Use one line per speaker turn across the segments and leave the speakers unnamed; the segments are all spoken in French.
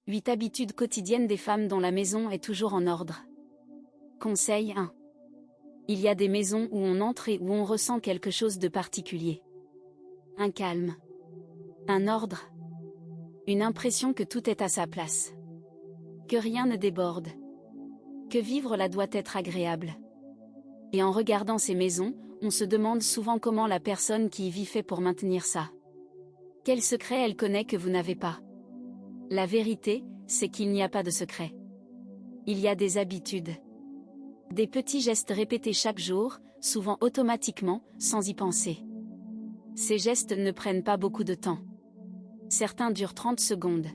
8 habitudes quotidiennes des femmes dont la maison est toujours en ordre. Conseil 1. Il y a des maisons où on entre et où on ressent quelque chose de particulier. Un calme. Un ordre. Une impression que tout est à sa place. Que rien ne déborde. Que vivre là doit être agréable. Et en regardant ces maisons, on se demande souvent comment la personne qui y vit fait pour maintenir ça. Quel secret elle connaît que vous n'avez pas? La vérité, c'est qu'il n'y a pas de secret. Il y a des habitudes. Des petits gestes répétés chaque jour, souvent automatiquement, sans y penser. Ces gestes ne prennent pas beaucoup de temps. Certains durent 30 secondes.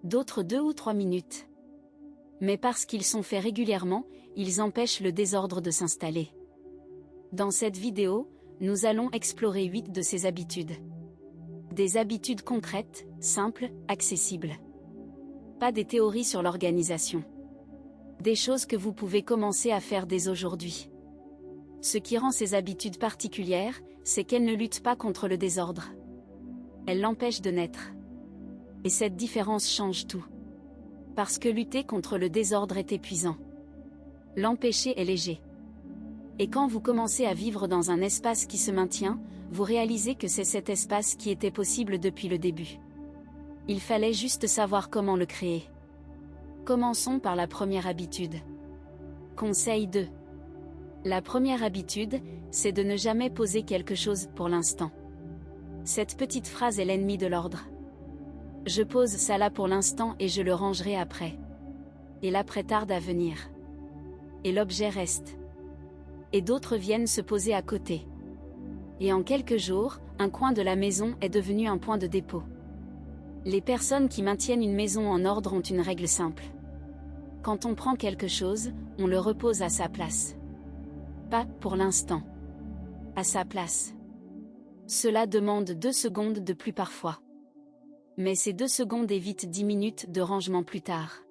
D'autres 2 ou 3 minutes. Mais parce qu'ils sont faits régulièrement, ils empêchent le désordre de s'installer. Dans cette vidéo, nous allons explorer 8 de ces habitudes. Des habitudes concrètes, simples, accessibles. Pas des théories sur l'organisation. Des choses que vous pouvez commencer à faire dès aujourd'hui. Ce qui rend ces habitudes particulières, c'est qu'elles ne luttent pas contre le désordre. Elles l'empêchent de naître. Et cette différence change tout. Parce que lutter contre le désordre est épuisant. L'empêcher est léger. Et quand vous commencez à vivre dans un espace qui se maintient, vous réalisez que c'est cet espace qui était possible depuis le début. Il fallait juste savoir comment le créer. Commençons par la première habitude. Conseil 2. La première habitude, c'est de ne jamais poser quelque chose pour l'instant. Cette petite phrase est l'ennemi de l'ordre. Je pose ça là pour l'instant et je le rangerai après. Et l'après tarde à venir. Et l'objet reste. Et d'autres viennent se poser à côté. Et en quelques jours, un coin de la maison est devenu un point de dépôt. Les personnes qui maintiennent une maison en ordre ont une règle simple. Quand on prend quelque chose, on le repose à sa place. Pas pour l'instant. À sa place. Cela demande 2 secondes de plus parfois. Mais ces 2 secondes évitent 10 minutes de rangement plus tard.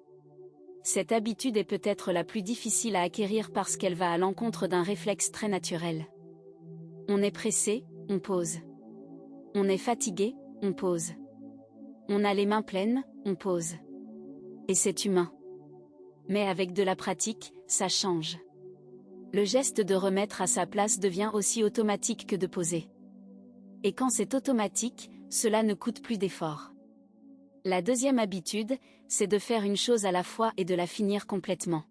Cette habitude est peut-être la plus difficile à acquérir parce qu'elle va à l'encontre d'un réflexe très naturel. On est pressé, on pose. On est fatigué, on pose. On a les mains pleines, on pose. Et c'est humain. Mais avec de la pratique, ça change. Le geste de remettre à sa place devient aussi automatique que de poser. Et quand c'est automatique, cela ne coûte plus d'effort. La deuxième habitude, c'est de faire une chose à la fois et de la finir complètement.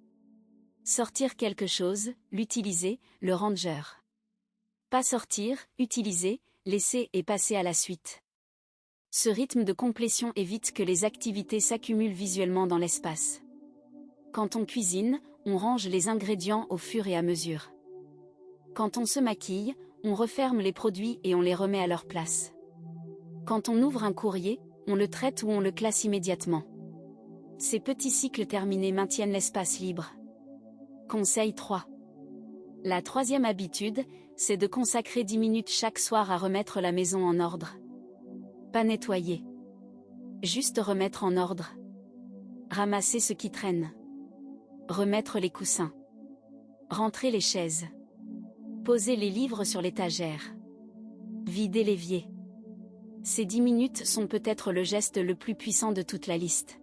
Sortir quelque chose, l'utiliser, le ranger. Pas sortir, utiliser, laisser et passer à la suite. Ce rythme de complétion évite que les activités s'accumulent visuellement dans l'espace. Quand on cuisine, on range les ingrédients au fur et à mesure. Quand on se maquille, on referme les produits et on les remet à leur place. Quand on ouvre un courrier, on le traite ou on le classe immédiatement. Ces petits cycles terminés maintiennent l'espace libre. Conseil 3. La troisième habitude, c'est de consacrer 10 minutes chaque soir à remettre la maison en ordre. Pas nettoyer. Juste remettre en ordre. Ramasser ce qui traîne. Remettre les coussins. Rentrer les chaises. Poser les livres sur l'étagère. Vider l'évier. Ces 10 minutes sont peut-être le geste le plus puissant de toute la liste.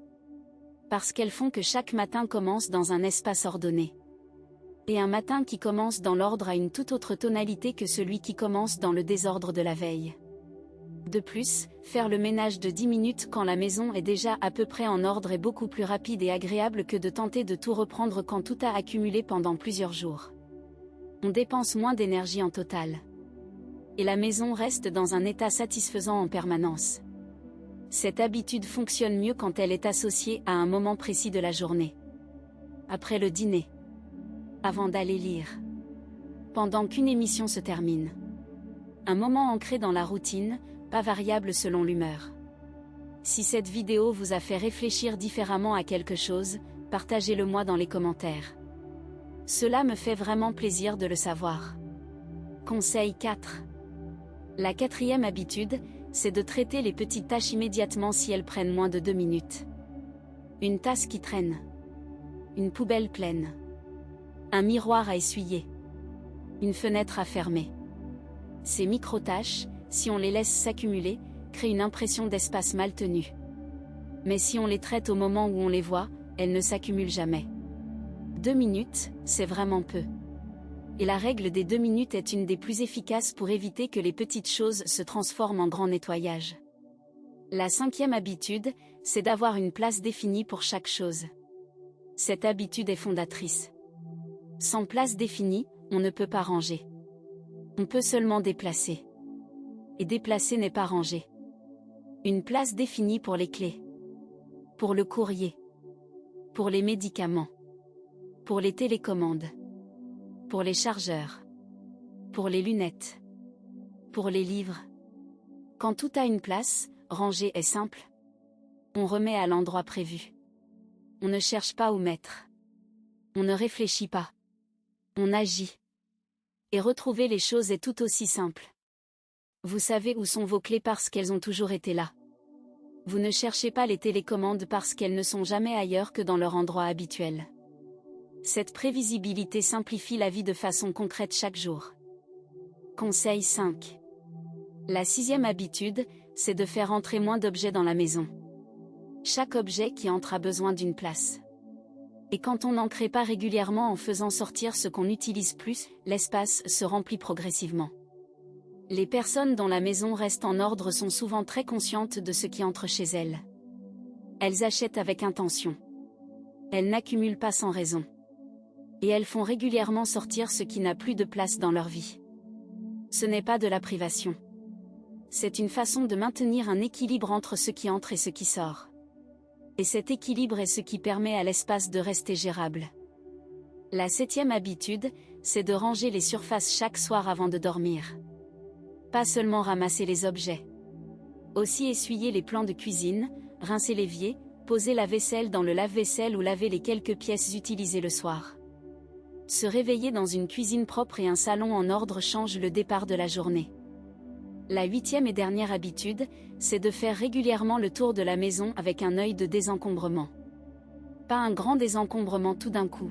Parce qu'elles font que chaque matin commence dans un espace ordonné. Et un matin qui commence dans l'ordre a une toute autre tonalité que celui qui commence dans le désordre de la veille. De plus, faire le ménage de 10 minutes quand la maison est déjà à peu près en ordre est beaucoup plus rapide et agréable que de tenter de tout reprendre quand tout a accumulé pendant plusieurs jours. On dépense moins d'énergie en total. Et la maison reste dans un état satisfaisant en permanence. Cette habitude fonctionne mieux quand elle est associée à un moment précis de la journée. Après le dîner. Avant d'aller lire. Pendant qu'une émission se termine. Un moment ancré dans la routine, pas variable selon l'humeur. Si cette vidéo vous a fait réfléchir différemment à quelque chose, partagez-le moi dans les commentaires. Cela me fait vraiment plaisir de le savoir. Conseil 4. La quatrième habitude, c'est de traiter les petites tâches immédiatement si elles prennent moins de 2 minutes. Une tasse qui traîne. Une poubelle pleine. Un miroir à essuyer. Une fenêtre à fermer. Ces micro-tâches, si on les laisse s'accumuler, créent une impression d'espace mal tenu. Mais si on les traite au moment où on les voit, elles ne s'accumulent jamais. 2 minutes, c'est vraiment peu. Et la règle des 2 minutes est une des plus efficaces pour éviter que les petites choses se transforment en grand nettoyage. La 5e habitude, c'est d'avoir une place définie pour chaque chose. Cette habitude est fondatrice. Sans place définie, on ne peut pas ranger. On peut seulement déplacer. Et déplacer n'est pas ranger. Une place définie pour les clés. Pour le courrier. Pour les médicaments. Pour les télécommandes. Pour les chargeurs. Pour les lunettes. Pour les livres. Quand tout a une place, ranger est simple. On remet à l'endroit prévu. On ne cherche pas où mettre. On ne réfléchit pas. On agit. Et retrouver les choses est tout aussi simple. Vous savez où sont vos clés parce qu'elles ont toujours été là. Vous ne cherchez pas les télécommandes parce qu'elles ne sont jamais ailleurs que dans leur endroit habituel. Cette prévisibilité simplifie la vie de façon concrète chaque jour. Conseil 5. La 6e habitude, c'est de faire entrer moins d'objets dans la maison. Chaque objet qui entre a besoin d'une place. Et quand on n'en crée pas régulièrement en faisant sortir ce qu'on n'utilise plus, l'espace se remplit progressivement. Les personnes dont la maison reste en ordre sont souvent très conscientes de ce qui entre chez elles. Elles achètent avec intention. Elles n'accumulent pas sans raison. Et elles font régulièrement sortir ce qui n'a plus de place dans leur vie. Ce n'est pas de la privation. C'est une façon de maintenir un équilibre entre ce qui entre et ce qui sort. Et cet équilibre est ce qui permet à l'espace de rester gérable. La 7e habitude, c'est de ranger les surfaces chaque soir avant de dormir. Pas seulement ramasser les objets. Aussi essuyer les plans de cuisine, rincer l'évier, poser la vaisselle dans le lave-vaisselle ou laver les quelques pièces utilisées le soir. Se réveiller dans une cuisine propre et un salon en ordre change le départ de la journée. La 8e et dernière habitude, c'est de faire régulièrement le tour de la maison avec un œil de désencombrement. Pas un grand désencombrement tout d'un coup.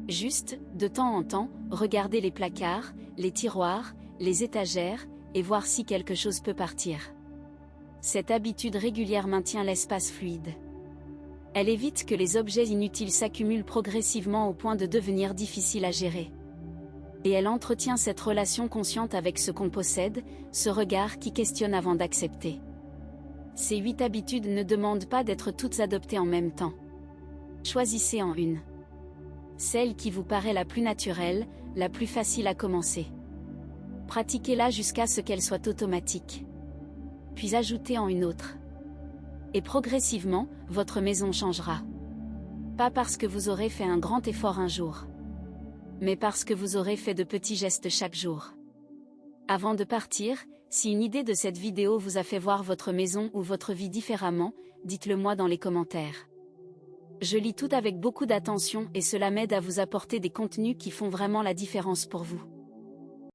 Juste, de temps en temps, regarder les placards, les tiroirs, les étagères, et voir si quelque chose peut partir. Cette habitude régulière maintient l'espace fluide. Elle évite que les objets inutiles s'accumulent progressivement au point de devenir difficiles à gérer. Et elle entretient cette relation consciente avec ce qu'on possède, ce regard qui questionne avant d'accepter. Ces 8 habitudes ne demandent pas d'être toutes adoptées en même temps. Choisissez en une. Celle qui vous paraît la plus naturelle, la plus facile à commencer. Pratiquez-la jusqu'à ce qu'elle soit automatique. Puis ajoutez en une autre. Et progressivement, votre maison changera. Pas parce que vous aurez fait un grand effort un jour. Mais parce que vous aurez fait de petits gestes chaque jour. Avant de partir, si une idée de cette vidéo vous a fait voir votre maison ou votre vie différemment, dites-le moi dans les commentaires. Je lis tout avec beaucoup d'attention et cela m'aide à vous apporter des contenus qui font vraiment la différence pour vous.